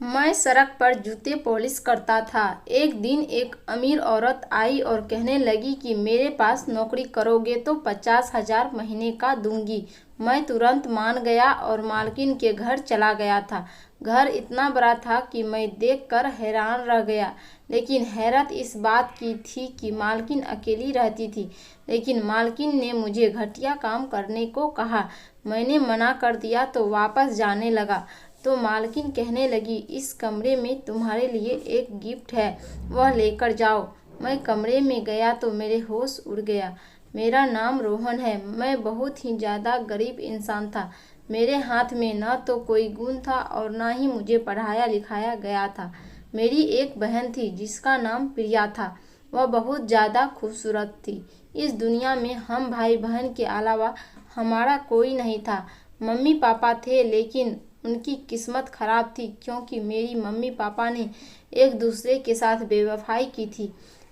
मैं सड़क पर जूते पॉलिश करता था। एक दिन एक अमीर औरत आई और कहने लगी कि मेरे पास नौकरी करोगे तो 50,000 महीने का दूंगी। मैं तुरंत मान गया और मालकिन के घर चला गया था। घर इतना बड़ा था कि मैं देखकर हैरान रह गया, लेकिन हैरत इस बात की थी कि मालकिन अकेली रहती थी। लेकिन मालकिन ने मुझे घटिया काम करने को कहा। मैंने मना कर दिया तो वापस जाने लगा। तो मालकिन कहने लगी, इस कमरे में तुम्हारे लिए एक गिफ्ट है, वह लेकर जाओ। मैं कमरे में गया तो मेरे होश उड़ गया। मेरा नाम रोहन है। मैं बहुत ही ज़्यादा गरीब इंसान था। मेरे हाथ में न तो कोई गुण था और न ही मुझे पढ़ाया लिखाया गया था। मेरी एक बहन थी जिसका नाम प्रिया था। वह बहुत ज़्यादा खूबसूरत थी। इस दुनिया में हम भाई बहन के अलावा हमारा कोई नहीं था। मम्मी पापा थे, लेकिन उनकी किस्मत खराब थी क्योंकि मेरी मम्मी पापा ने एक दूसरे के साथ बेवफाई की थी।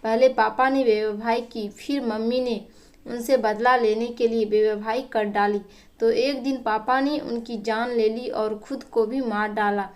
पहले पापा ने बेवफाई की, फिर मम्मी ने उनसे बदला लेने के लिए बेवफाई कर डाली। तो एक दिन पापा ने उनकी जान ले ली और खुद को भी मार डाला।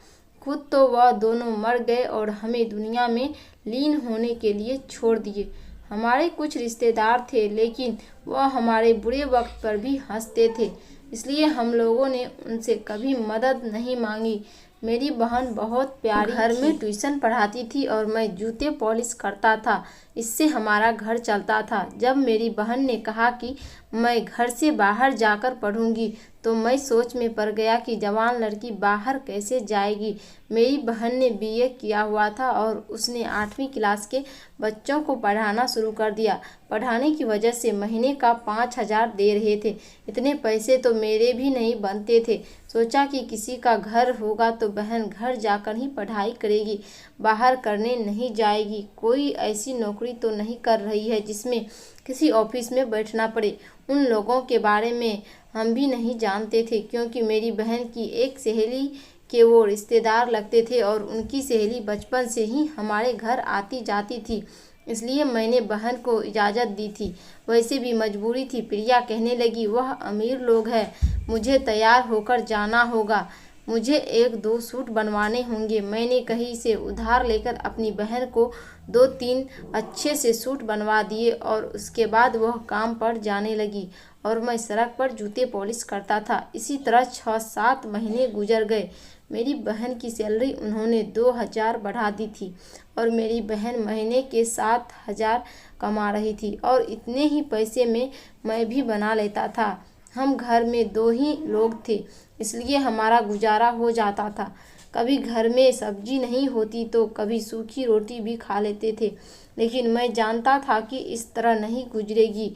खुद तो वह दोनों मर गए और हमें दुनिया में लीन होने के लिए छोड़ दिए। हमारे कुछ रिश्तेदार थे, लेकिन वह हमारे बुरे वक्त पर भी हंसते थे, इसलिए हम लोगों ने उनसे कभी मदद नहीं मांगी। मेरी बहन बहुत प्यारी घर में ट्यूशन पढ़ाती थी और मैं जूते पॉलिश करता था। इससे हमारा घर चलता था। जब मेरी बहन ने कहा कि मैं घर से बाहर जाकर पढ़ूंगी, तो मैं सोच में पड़ गया कि जवान लड़की बाहर कैसे जाएगी। मेरी बहन ने बीए किया हुआ था और उसने 8वीं क्लास के बच्चों को पढ़ाना शुरू कर दिया। पढ़ाने की वजह से महीने का 5,000 दे रहे थे। इतने पैसे तो मेरे भी नहीं बनते थे। सोचा कि किसी का घर होगा तो बहन घर जाकर ही पढ़ाई करेगी, बाहर करने नहीं जाएगी। कोई ऐसी नौकरी तो नहीं कर रही है जिसमें किसी ऑफिस में बैठना पड़े। उन लोगों के बारे में हम भी नहीं जानते थे, क्योंकि मेरी बहन की एक सहेली के वो रिश्तेदार लगते थे और उनकी सहेली बचपन से ही हमारे घर आती जाती थी, इसलिए मैंने बहन को इजाज़त दी थी। वैसे भी मजबूरी थी। प्रिया कहने लगी, वह अमीर लोग हैं, मुझे तैयार होकर जाना होगा, मुझे 1-2 सूट बनवाने होंगे। मैंने कहीं से उधार लेकर अपनी बहन को 2-3 अच्छे से सूट बनवा दिए और उसके बाद वह काम पर जाने लगी और मैं सड़क पर जूते पॉलिश करता था। इसी तरह 6-7 महीने गुजर गए। मेरी बहन की सैलरी उन्होंने 2,000 बढ़ा दी थी और मेरी बहन महीने के 7,000 कमा रही थी और इतने ही पैसे में मैं भी बना लेता था। हम घर में 2 ही लोग थे, इसलिए हमारा गुजारा हो जाता था। कभी घर में सब्जी नहीं होती तो कभी सूखी रोटी भी खा लेते थे, लेकिन मैं जानता था कि इस तरह नहीं गुजरेगी,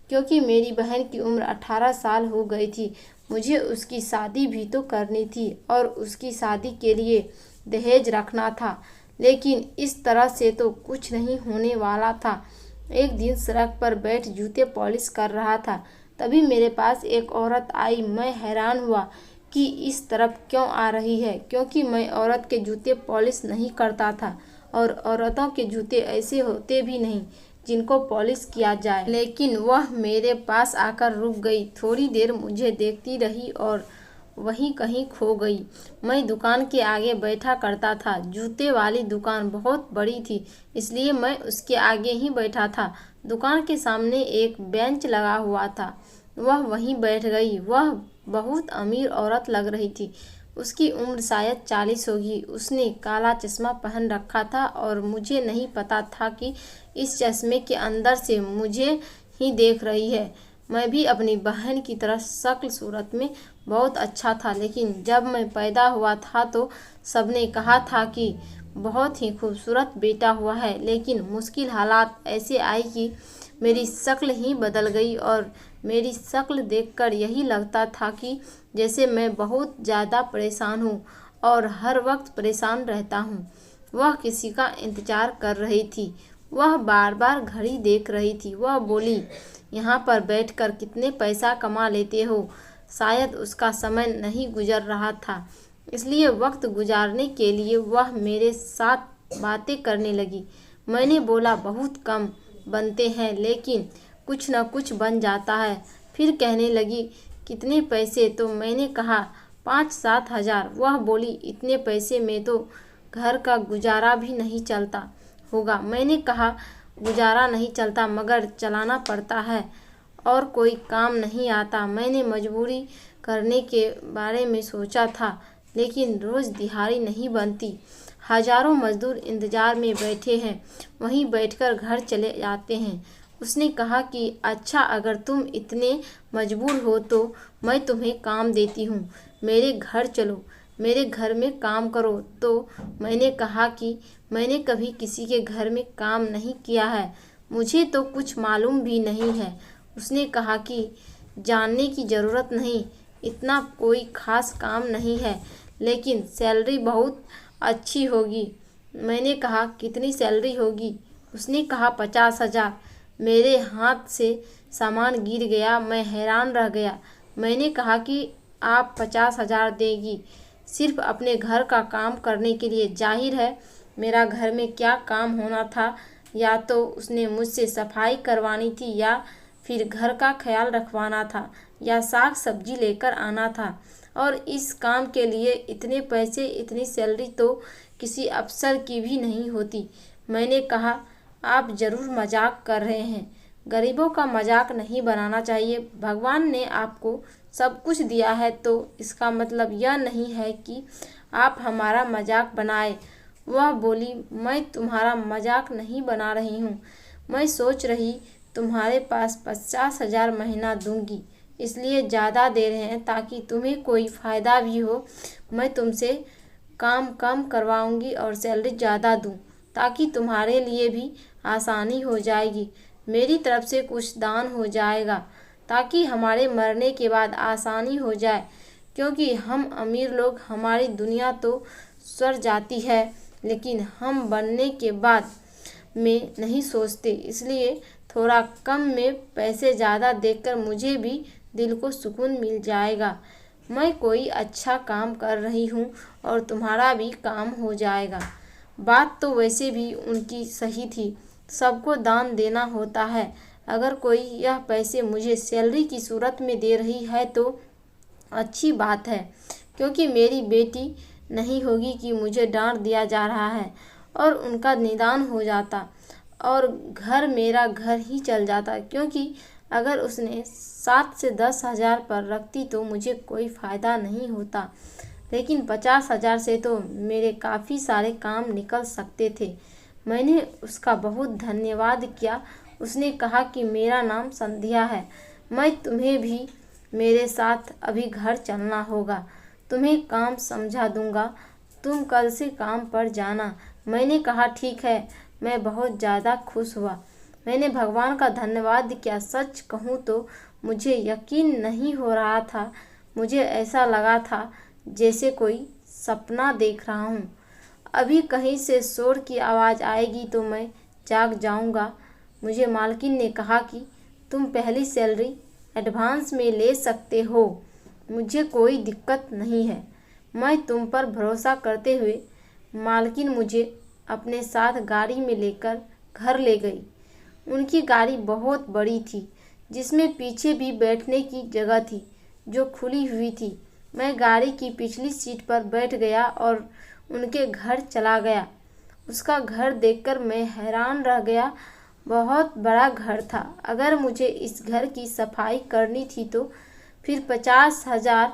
क्योंकि मेरी बहन की उम्र 18 साल हो गई थी। मुझे उसकी शादी भी तो करनी थी और उसकी शादी के लिए दहेज रखना था, लेकिन इस तरह से तो कुछ नहीं होने वाला था। एक दिन सड़क पर बैठ जूते पॉलिश कर रहा था, तभी मेरे पास एक औरत आई। मैं हैरान हुआ कि इस तरफ क्यों आ रही है, क्योंकि मैं औरत के जूते पॉलिश नहीं करता था और औरतों के जूते ऐसे होते भी नहीं जिनको पॉलिश किया जाए। लेकिन वह मेरे पास आकर रुक गई, थोड़ी देर मुझे देखती रही और वहीं कहीं खो गई। मैं दुकान के आगे बैठा करता था। जूते वाली दुकान बहुत बड़ी थी, इसलिए मैं उसके आगे ही बैठा था। दुकान के सामने एक बेंच लगा हुआ था, वह वहीं बैठ गई। वह बहुत अमीर औरत लग रही थी। उसकी उम्र शायद 40 होगी। उसने काला चश्मा पहन रखा था और मुझे नहीं पता था कि इस चश्मे के अंदर से मुझे ही देख रही है। मैं भी अपनी बहन की तरह शक्ल सूरत में बहुत अच्छा था, लेकिन जब मैं पैदा हुआ था तो सबने कहा था कि बहुत ही खूबसूरत बेटा हुआ है। लेकिन मुश्किल हालात ऐसे आई कि मेरी शक्ल ही बदल गई और मेरी शक्ल देखकर यही लगता था कि जैसे मैं बहुत ज़्यादा परेशान हूँ और हर वक्त परेशान रहता हूँ। वह किसी का इंतज़ार कर रही थी। वह बार बार घड़ी देख रही थी। वह बोली, यहाँ पर बैठकर कितने पैसा कमा लेते हो। शायद उसका समय नहीं गुजर रहा था, इसलिए वक्त गुजारने के लिए वह मेरे साथ बातें करने लगी। मैंने बोला, बहुत कम बनते हैं, लेकिन कुछ न कुछ बन जाता है। फिर कहने लगी, कितने पैसे? तो मैंने कहा 5-7 हज़ार। वह बोली, इतने पैसे में तो घर का गुजारा भी नहीं चलता होगा। मैंने कहा, गुजारा नहीं चलता मगर चलाना पड़ता है और कोई काम नहीं आता। मैंने मजबूरी करने के बारे में सोचा था, लेकिन रोज़ दिहाड़ी नहीं बनती। हजारों मजदूर इंतजार में बैठे हैं, वहीं बैठकर घर चले जाते हैं। उसने कहा कि अच्छा, अगर तुम इतने मजबूर हो तो मैं तुम्हें काम देती हूँ, मेरे घर चलो, मेरे घर में काम करो। तो मैंने कहा कि मैंने कभी किसी के घर में काम नहीं किया है, मुझे तो कुछ मालूम भी नहीं है। उसने कहा कि जानने की ज़रूरत नहीं, इतना कोई ख़ास काम नहीं है, लेकिन सैलरी बहुत अच्छी होगी। मैंने कहा, कितनी सैलरी होगी? उसने कहा, 50,000। मेरे हाथ से सामान गिर गया, मैं हैरान रह गया। मैंने कहा कि आप 50,000 देगी सिर्फ अपने घर का काम करने के लिए? जाहिर है मेरा घर में क्या काम होना था, या तो उसने मुझसे सफाई करवानी थी, या फिर घर का ख्याल रखवाना था, या साग सब्जी लेकर आना था। और इस काम के लिए इतने पैसे, इतनी सैलरी तो किसी अफसर की भी नहीं होती। मैंने कहा, आप ज़रूर मजाक कर रहे हैं, गरीबों का मजाक नहीं बनाना चाहिए। भगवान ने आपको सब कुछ दिया है तो इसका मतलब यह नहीं है कि आप हमारा मजाक बनाए। वह बोली, मैं तुम्हारा मजाक नहीं बना रही हूँ, मैं सोच रही तुम्हारे पास 50,000 महीना दूंगी, इसलिए ज़्यादा दे रहे हैं ताकि तुम्हें कोई फ़ायदा भी हो। मैं तुमसे काम कम करवाऊंगी और सैलरी ज़्यादा दूं, ताकि तुम्हारे लिए भी आसानी हो जाएगी। मेरी तरफ से कुछ दान हो जाएगा, ताकि हमारे मरने के बाद आसानी हो जाए, क्योंकि हम अमीर लोग, हमारी दुनिया तो सर जाती है, लेकिन हम बनने के बाद में नहीं सोचते। इसलिए थोड़ा कम में पैसे ज़्यादा देकर मुझे भी दिल को सुकून मिल जाएगा। मैं कोई अच्छा काम कर रही हूँ और तुम्हारा भी काम हो जाएगा। बात तो वैसे भी उनकी सही थी, सबको दान देना होता है। अगर कोई यह पैसे मुझे सैलरी की सूरत में दे रही है तो अच्छी बात है, क्योंकि मेरी बेटी नहीं होगी कि मुझे डांट दिया जा रहा है, और उनका निदान हो जाता और घर मेरा घर ही चल जाता। क्योंकि अगर उसने 7 से 10,000 पर रखती तो मुझे कोई फ़ायदा नहीं होता, लेकिन 50,000 से तो मेरे काफ़ी सारे काम निकल सकते थे। मैंने उसका बहुत धन्यवाद किया। उसने कहा कि मेरा नाम संध्या है, मैं तुम्हें भी मेरे साथ अभी घर चलना होगा, तुम्हें काम समझा दूंगा, तुम कल से काम पर जाना। मैंने कहा, ठीक है। मैं बहुत ज़्यादा खुश हुआ। मैंने भगवान का धन्यवाद किया। सच कहूँ तो मुझे यकीन नहीं हो रहा था, मुझे ऐसा लगा था जैसे कोई सपना देख रहा हूँ। अभी कहीं से शोर की आवाज़ आएगी तो मैं जाग जाऊँगा। मुझे मालकिन ने कहा कि तुम पहली सैलरी एडवांस में ले सकते हो, मुझे कोई दिक्कत नहीं है। मैं तुम पर भरोसा करते हुए मालकिन मुझे अपने साथ गाड़ी में लेकर घर ले गई। उनकी गाड़ी बहुत बड़ी थी, जिसमें पीछे भी बैठने की जगह थी जो खुली हुई थी। मैं गाड़ी की पिछली सीट पर बैठ गया और उनके घर चला गया। उसका घर देखकर मैं हैरान रह गया, बहुत बड़ा घर था। अगर मुझे इस घर की सफाई करनी थी तो फिर 50,000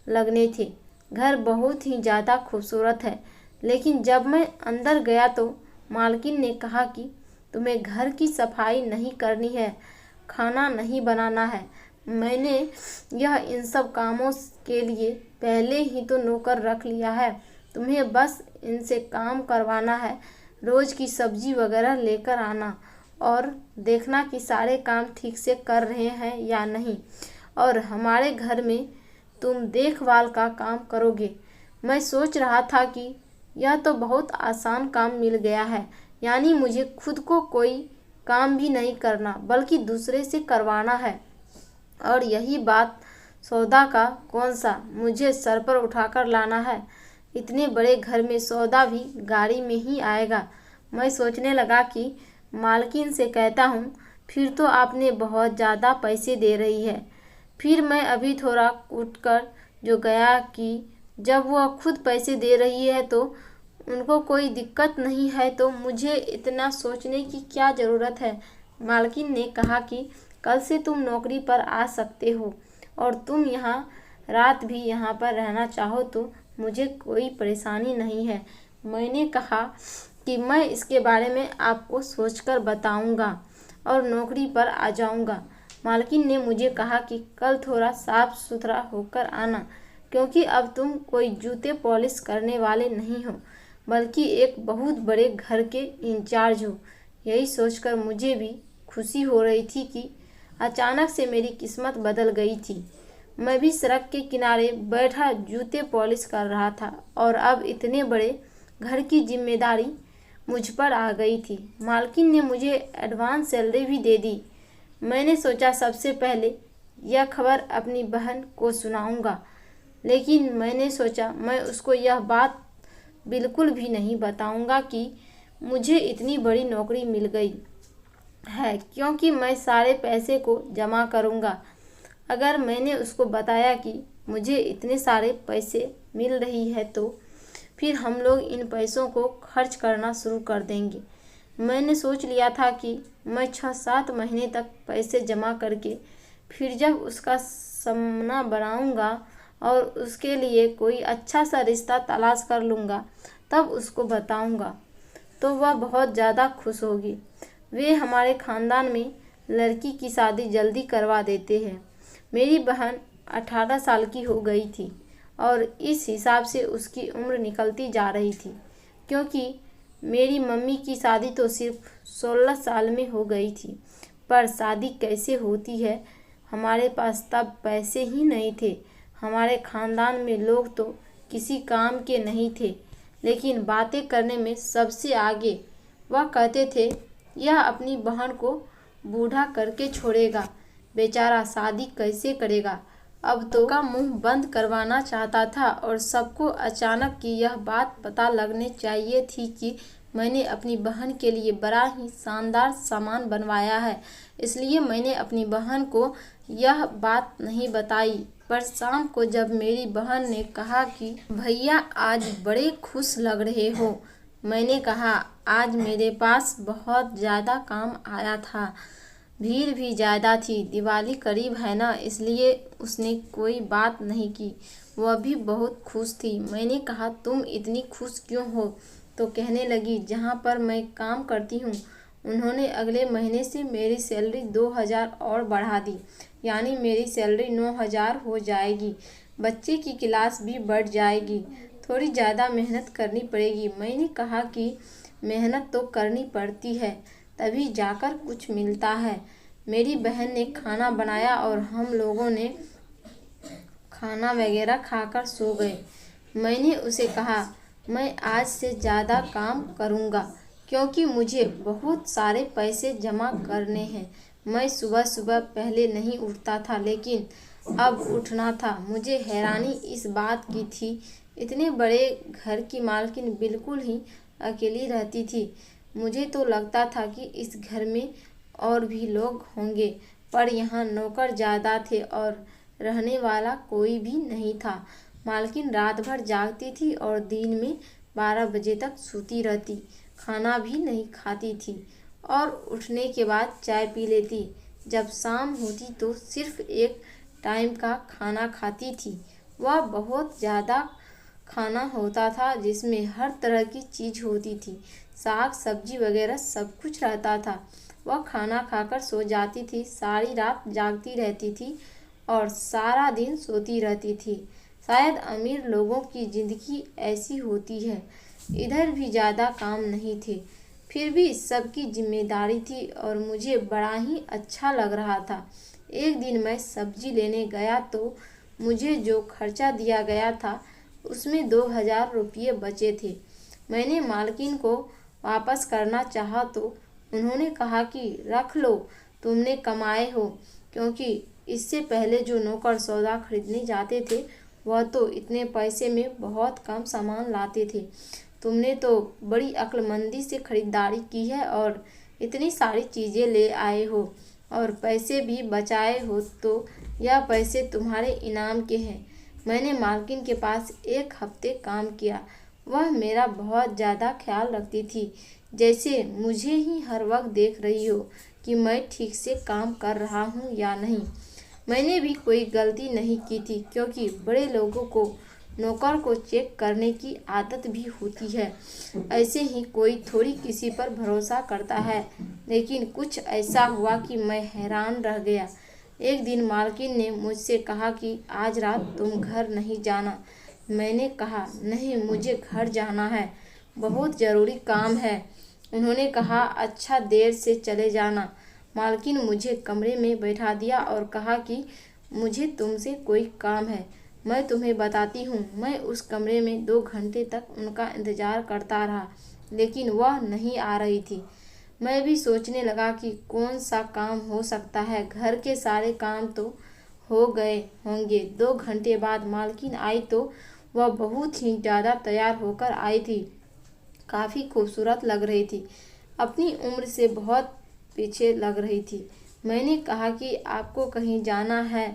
लगने थे। घर बहुत ही ज़्यादा खूबसूरत है, लेकिन जब मैं अंदर गया तो मालकिन ने कहा कि तुम्हें घर की सफाई नहीं करनी है, खाना नहीं बनाना है। मैंने इन सब कामों के लिए पहले ही तो नौकर रख लिया है, तुम्हें बस इनसे काम करवाना है। रोज़ की सब्जी वगैरह लेकर आना और देखना कि सारे काम ठीक से कर रहे हैं या नहीं, और हमारे घर में तुम देखभाल का काम करोगे। मैं सोच रहा था कि यह तो बहुत आसान काम मिल गया है, यानी मुझे खुद को कोई काम भी नहीं करना बल्कि दूसरे से करवाना है। और यही बात, सौदा का कौन सा मुझे सर पर उठाकर लाना है, इतने बड़े घर में सौदा भी गाड़ी में ही आएगा। मैं सोचने लगा कि मालकिन से कहता हूँ, फिर तो आपने बहुत ज़्यादा पैसे दे रही है। फिर मैं अभी थोड़ा उठकर जो गया कि जब वह खुद पैसे दे रही है तो उनको कोई दिक्कत नहीं है तो मुझे इतना सोचने की क्या ज़रूरत है। मालकिन ने कहा कि कल से तुम नौकरी पर आ सकते हो और तुम यहाँ रात भी यहाँ पर रहना चाहो तो मुझे कोई परेशानी नहीं है। मैंने कहा कि मैं इसके बारे में आपको सोचकर बताऊंगा और नौकरी पर आ जाऊंगा। मालकिन ने मुझे कहा कि कल थोड़ा साफ सुथरा होकर आना, क्योंकि अब तुम कोई जूते पॉलिश करने वाले नहीं हो बल्कि एक बहुत बड़े घर के इंचार्ज हो। यही सोचकर मुझे भी खुशी हो रही थी कि अचानक से मेरी किस्मत बदल गई थी। मैं भी सड़क के किनारे बैठा जूते पॉलिश कर रहा था और अब इतने बड़े घर की जिम्मेदारी मुझ पर आ गई थी। मालकिन ने मुझे एडवांस सैलरी भी दे दी। मैंने सोचा सबसे पहले यह खबर अपनी बहन को सुनाऊंगा, लेकिन मैंने सोचा मैं उसको यह बात बिल्कुल भी नहीं बताऊंगा कि मुझे इतनी बड़ी नौकरी मिल गई है, क्योंकि मैं सारे पैसे को जमा करूंगा। अगर मैंने उसको बताया कि मुझे इतने सारे पैसे मिल रही है तो फिर हम लोग इन पैसों को खर्च करना शुरू कर देंगे। मैंने सोच लिया था कि मैं 6-7 महीने तक पैसे जमा करके फिर जब उसका सामना बनाऊंगा और उसके लिए कोई अच्छा सा रिश्ता तलाश कर लूँगा तब उसको बताऊंगा तो वह बहुत ज़्यादा खुश होगी। वे हमारे ख़ानदान में लड़की की शादी जल्दी करवा देते हैं। मेरी बहन 18 साल की हो गई थी और इस हिसाब से उसकी उम्र निकलती जा रही थी, क्योंकि मेरी मम्मी की शादी तो सिर्फ 16 साल में हो गई थी। पर शादी कैसे होती है, हमारे पास तब पैसे ही नहीं थे। हमारे ख़ानदान में लोग तो किसी काम के नहीं थे, लेकिन बातें करने में सबसे आगे। वह कहते थे यह अपनी बहन को बूढ़ा करके छोड़ेगा, बेचारा शादी कैसे करेगा। अब तो का मुंह बंद करवाना चाहता था और सबको अचानक की यह बात पता लगने चाहिए थी कि मैंने अपनी बहन के लिए बड़ा ही शानदार सामान बनवाया है। इसलिए मैंने अपनी बहन को यह बात नहीं बताई। पर शाम को जब मेरी बहन ने कहा कि भैया आज बड़े खुश लग रहे हो, मैंने कहा आज मेरे पास बहुत ज़्यादा काम आया था, भीड़ भी ज़्यादा थी, दिवाली करीब है ना, इसलिए उसने कोई बात नहीं की। वह भी बहुत खुश थी। मैंने कहा तुम इतनी खुश क्यों हो? तो कहने लगी जहाँ पर मैं काम करती हूँ उन्होंने अगले महीने से मेरी सैलरी 2000 और बढ़ा दी, यानी मेरी सैलरी 9000 हो जाएगी। बच्चे की क्लास भी बढ़ जाएगी, थोड़ी ज़्यादा मेहनत करनी पड़ेगी। मैंने कहा कि मेहनत तो करनी पड़ती है, तभी जाकर कुछ मिलता है। मेरी बहन ने खाना बनाया और हम लोगों ने खाना वगैरह खाकर सो गए। मैंने उसे कहा मैं आज से ज़्यादा काम करूँगा, क्योंकि मुझे बहुत सारे पैसे जमा करने हैं। मैं सुबह सुबह पहले नहीं उठता था, लेकिन अब उठना था। मुझे हैरानी इस बात की थी, इतने बड़े घर की मालकिन बिल्कुल ही अकेली रहती थी। मुझे तो लगता था कि इस घर में और भी लोग होंगे, पर यहाँ नौकर ज़्यादा थे और रहने वाला कोई भी नहीं था। मालकिन रात भर जागती थी और दिन में 12 बजे तक सोती रहती, खाना भी नहीं खाती थी और उठने के बाद चाय पी लेती। जब शाम होती तो सिर्फ एक टाइम का खाना खाती थी। वह बहुत ज़्यादा खाना होता था जिसमें हर तरह की चीज़ होती थी, साग सब्जी वगैरह सब कुछ रहता था। वह खाना खाकर सो जाती थी, सारी रात जागती रहती थी और सारा दिन सोती रहती थी। शायद अमीर लोगों की ज़िंदगी ऐसी होती है। इधर भी ज़्यादा काम नहीं थे, फिर भी सबकी जिम्मेदारी थी और मुझे बड़ा ही अच्छा लग रहा था। एक दिन मैं सब्जी लेने गया तो मुझे जो खर्चा दिया गया था उसमें 2000 रुपये बचे थे। मैंने मालकिन को वापस करना चाहा तो उन्होंने कहा कि रख लो, तुमने कमाए हो, क्योंकि इससे पहले जो नौकर सौदा खरीदने जाते थे वह तो इतने पैसे में बहुत कम सामान लाते थे। तुमने तो बड़ी अक्लमंदी से खरीदारी की है और इतनी सारी चीज़ें ले आए हो और पैसे भी बचाए हो, तो यह पैसे तुम्हारे इनाम के हैं। मैंने मालकिन के पास 1 हफ्ते काम किया। वह मेरा बहुत ज़्यादा ख्याल रखती थी, जैसे मुझे ही हर वक्त देख रही हो कि मैं ठीक से काम कर रहा हूँ या नहीं। मैंने भी कोई गलती नहीं की थी, क्योंकि बड़े लोगों को नौकर को चेक करने की आदत भी होती है। ऐसे ही कोई थोड़ी किसी पर भरोसा करता है। लेकिन कुछ ऐसा हुआ कि मैं हैरान रह गया। एक दिन मालकिन ने मुझसे कहा कि आज रात तुम घर नहीं जाना। मैंने कहा नहीं, मुझे घर जाना है, बहुत ज़रूरी काम है। उन्होंने कहा अच्छा, देर से चले जाना। मालकिन मुझे कमरे में बैठा दिया और कहा कि मुझे तुमसे कोई काम है, मैं तुम्हें बताती हूँ। मैं उस कमरे में 2 घंटे तक उनका इंतज़ार करता रहा, लेकिन वह नहीं आ रही थी। मैं भी सोचने लगा कि कौन सा काम हो सकता है, घर के सारे काम तो हो गए होंगे। 2 घंटे बाद मालकिन आई तो वह बहुत ही ज़्यादा तैयार होकर आई थी। काफ़ी खूबसूरत लग रही थी, अपनी उम्र से बहुत पीछे लग रही थी। मैंने कहा कि आपको कहीं जाना है?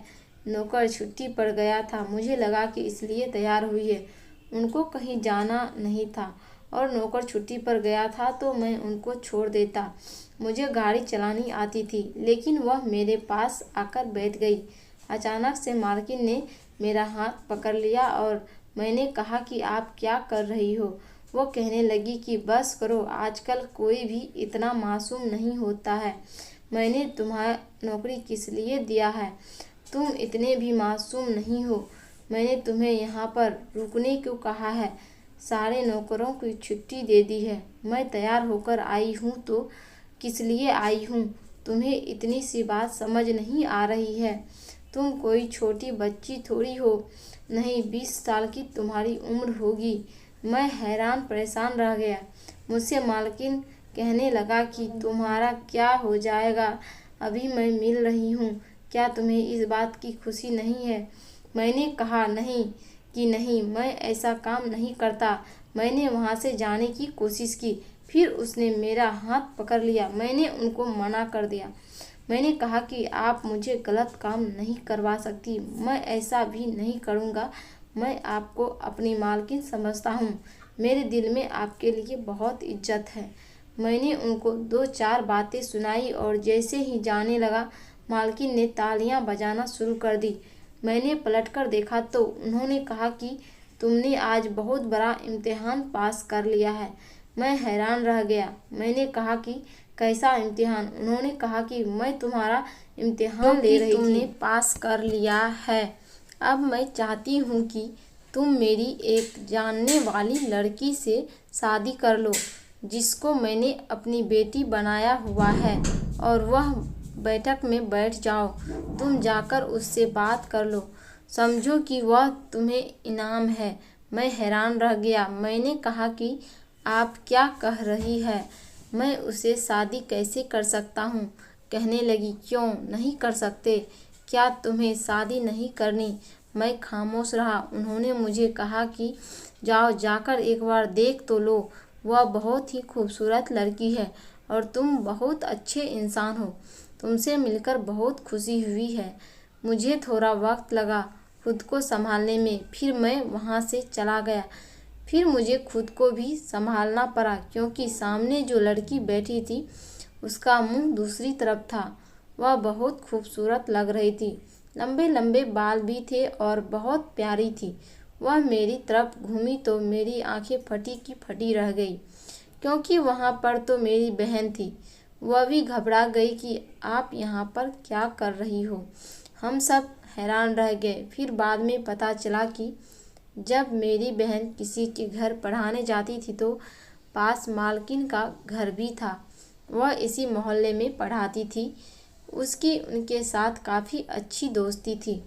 नौकर छुट्टी पर गया था, मुझे लगा कि इसलिए तैयार हुई है। उनको कहीं जाना नहीं था और नौकर छुट्टी पर गया था तो मैं उनको छोड़ देता। मुझे गाड़ी चलानी आती थी, लेकिन वह मेरे पास आकर बैठ गई। अचानक से मालकिन ने मेरा हाथ पकड़ लिया और मैंने कहा कि आप क्या कर रही हो? वो कहने लगी कि बस करो, आजकल कोई भी इतना मासूम नहीं होता है। मैंने तुम्हारा नौकरी किस लिए दिया है? तुम इतने भी मासूम नहीं हो। मैंने तुम्हें यहाँ पर रुकने क्यों कहा है? सारे नौकरों की छुट्टी दे दी है। मैं तैयार होकर आई हूँ तो किस लिए आई हूँ? तुम्हें इतनी सी बात समझ नहीं आ रही है? तुम कोई छोटी बच्ची थोड़ी हो। नहीं, 20 साल की तुम्हारी उम्र होगी। मैं हैरान परेशान रह गया। मुझसे मालकिन कहने लगा कि तुम्हारा क्या हो जाएगा, अभी मैं मिल रही हूँ, क्या तुम्हें इस बात की खुशी नहीं है? मैंने कहा नहीं कि नहीं, मैं ऐसा काम नहीं करता। मैंने वहाँ से जाने की कोशिश की, फिर उसने मेरा हाथ पकड़ लिया। मैंने उनको मना कर दिया। मैंने कहा कि आप मुझे गलत काम नहीं करवा सकती, मैं ऐसा भी नहीं करूँगा। मैं आपको अपनी मालकिन समझता हूँ, मेरे दिल में आपके लिए बहुत इज्जत है। मैंने उनको 2-4 बातें सुनाई और जैसे ही जाने लगा, मालकिन ने तालियां बजाना शुरू कर दी। मैंने पलटकर देखा तो उन्होंने कहा कि तुमने आज बहुत बड़ा इम्तिहान पास कर लिया है। मैं हैरान रह गया। मैंने कहा कि कैसा इम्तिहान? उन्होंने कहा कि मैं तुम्हारा इम्तिहान ले रही थी, तुमने पास कर लिया है। अब मैं चाहती हूँ कि तुम मेरी एक जानने वाली लड़की से शादी कर लो, जिसको मैंने अपनी बेटी बनाया हुआ है, और वह बैठक में बैठ जाओ। तुम जाकर उससे बात कर लो, समझो कि वह तुम्हें इनाम है। मैं हैरान रह गया। मैंने कहा कि आप क्या कह रही है? मैं उससे शादी कैसे कर सकता हूँ? कहने लगी क्यों नहीं कर सकते? क्या तुम्हें शादी नहीं करनी? मैं खामोश रहा। उन्होंने मुझे कहा कि जाओ, जाकर एक बार देख तो लो, वह बहुत ही खूबसूरत लड़की है और तुम बहुत अच्छे इंसान हो। तुमसे मिलकर बहुत खुशी हुई है। मुझे थोड़ा वक्त लगा खुद को संभालने में, फिर मैं वहाँ से चला गया। फिर मुझे खुद को भी संभालना पड़ा, क्योंकि सामने जो लड़की बैठी थी उसका मुंह दूसरी तरफ था। वह बहुत खूबसूरत लग रही थी, लंबे लंबे बाल भी थे और बहुत प्यारी थी। वह मेरी तरफ घूमी तो मेरी आंखें फटी की फटी रह गई, क्योंकि वहाँ पर तो मेरी बहन थी। वह भी घबरा गई कि आप यहाँ पर क्या कर रही हो। हम सब हैरान रह गए। फिर बाद में पता चला कि जब मेरी बहन किसी के घर पढ़ाने जाती थी तो पास मालकिन का घर भी था। वह इसी मोहल्ले में पढ़ाती थी। उसकी उनके साथ काफ़ी अच्छी दोस्ती थी,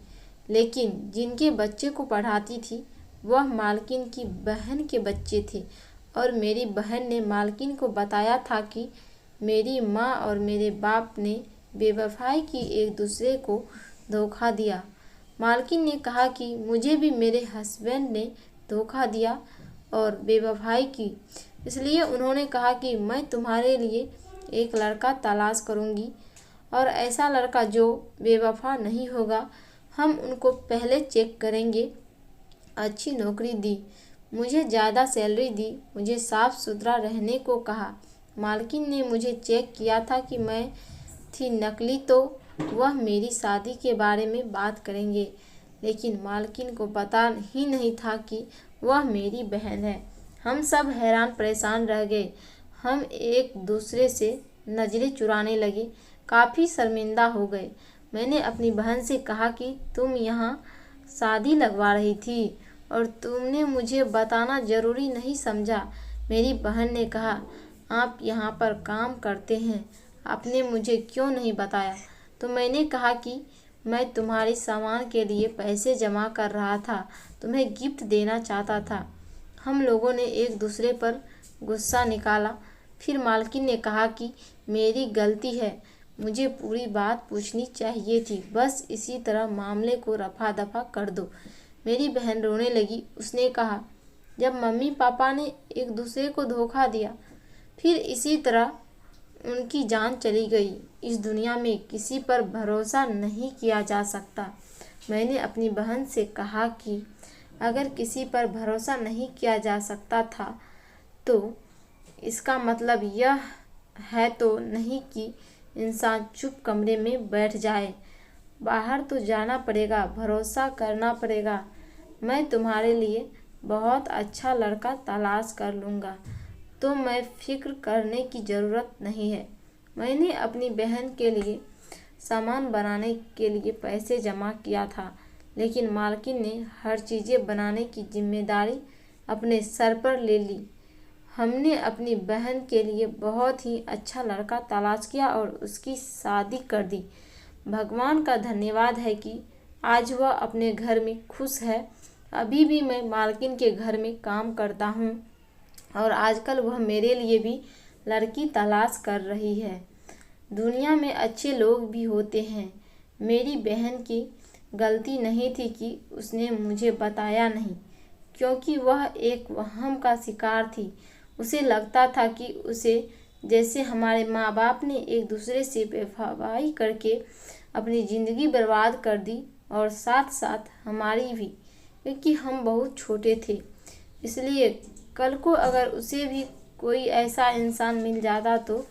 लेकिन जिनके बच्चे को पढ़ाती थी वह मालकिन की बहन के बच्चे थे, और मेरी बहन ने मालकिन को बताया था कि मेरी माँ और मेरे बाप ने बेवफाई की, एक दूसरे को धोखा दिया। मालकिन ने कहा कि मुझे भी मेरे हस्बैंड ने धोखा दिया और बेवफाई की, इसलिए उन्होंने कहा कि मैं तुम्हारे लिए एक लड़का तलाश करूँगी, और ऐसा लड़का जो बेवफा नहीं होगा। हम उनको पहले चेक करेंगे। अच्छी नौकरी दी। मुझे ज़्यादा सैलरी दी, मुझे साफ सुथरा रहने को कहा। मालकिन ने मुझे चेक किया था कि मैं थी नकली, तो वह मेरी शादी के बारे में बात करेंगे, लेकिन मालकिन को पता ही नहीं था कि वह मेरी बहन है। हम सब हैरान परेशान रह गए। हम एक दूसरे से नज़रें चुराने लगे, काफ़ी शर्मिंदा हो गए। मैंने अपनी बहन से कहा कि तुम यहाँ शादी लगवा रही थी और तुमने मुझे बताना ज़रूरी नहीं समझा। मेरी बहन ने कहा, आप यहाँ पर काम करते हैं, आपने मुझे क्यों नहीं बताया? तो मैंने कहा कि मैं तुम्हारे सामान के लिए पैसे जमा कर रहा था, तुम्हें गिफ्ट देना चाहता था। हम लोगों ने एक दूसरे पर गुस्सा निकाला। फिर मालकिन ने कहा कि मेरी गलती है, मुझे पूरी बात पूछनी चाहिए थी, बस इसी तरह मामले को रफा दफा कर दो। मेरी बहन रोने लगी। उसने कहा, जब मम्मी पापा ने एक दूसरे को धोखा दिया, फिर इसी तरह उनकी जान चली गई। इस दुनिया में किसी पर भरोसा नहीं किया जा सकता। मैंने अपनी बहन से कहा कि अगर किसी पर भरोसा नहीं किया जा सकता था तो इसका मतलब यह है तो नहीं कि इंसान चुप कमरे में बैठ जाए। बाहर तो जाना पड़ेगा, भरोसा करना पड़ेगा। मैं तुम्हारे लिए बहुत अच्छा लड़का तलाश कर लूँगा, तो मैं फिक्र करने की ज़रूरत नहीं है। मैंने अपनी बहन के लिए सामान बनाने के लिए पैसे जमा किया था, लेकिन मालकिन ने हर चीज़ें बनाने की जिम्मेदारी अपने सर पर ले ली। हमने अपनी बहन के लिए बहुत ही अच्छा लड़का तलाश किया और उसकी शादी कर दी। भगवान का धन्यवाद है कि आज वह अपने घर में खुश है। अभी भी मैं मालकिन के घर में काम करता हूँ और आजकल वह मेरे लिए भी लड़की तलाश कर रही है। दुनिया में अच्छे लोग भी होते हैं। मेरी बहन की गलती नहीं थी कि उसने मुझे बताया नहीं, क्योंकि वह एक वहम का शिकार थी। उसे लगता था कि उसे जैसे हमारे माँ बाप ने एक दूसरे से बेवफाई करके अपनी ज़िंदगी बर्बाद कर दी और साथ साथ हमारी भी, क्योंकि हम बहुत छोटे थे। इसलिए कल को अगर उसे भी कोई ऐसा इंसान मिल जाता तो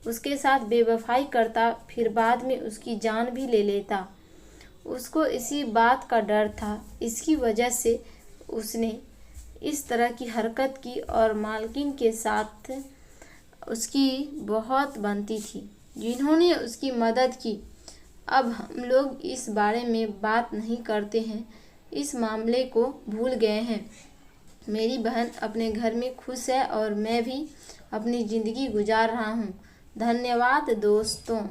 उसके साथ बेवफाई करता, फिर बाद में उसकी जान भी ले लेता। उसको इसी बात का डर था, इसकी वजह से उसने इस तरह की हरकत की और मालकिन के साथ उसकी बहुत बनती थी, जिन्होंने उसकी मदद की। अब हम लोग इस बारे में बात नहीं करते हैं, इस मामले को भूल गए हैं। मेरी बहन अपने घर में खुश है और मैं भी अपनी ज़िंदगी गुजार रहा हूँ। धन्यवाद दोस्तों।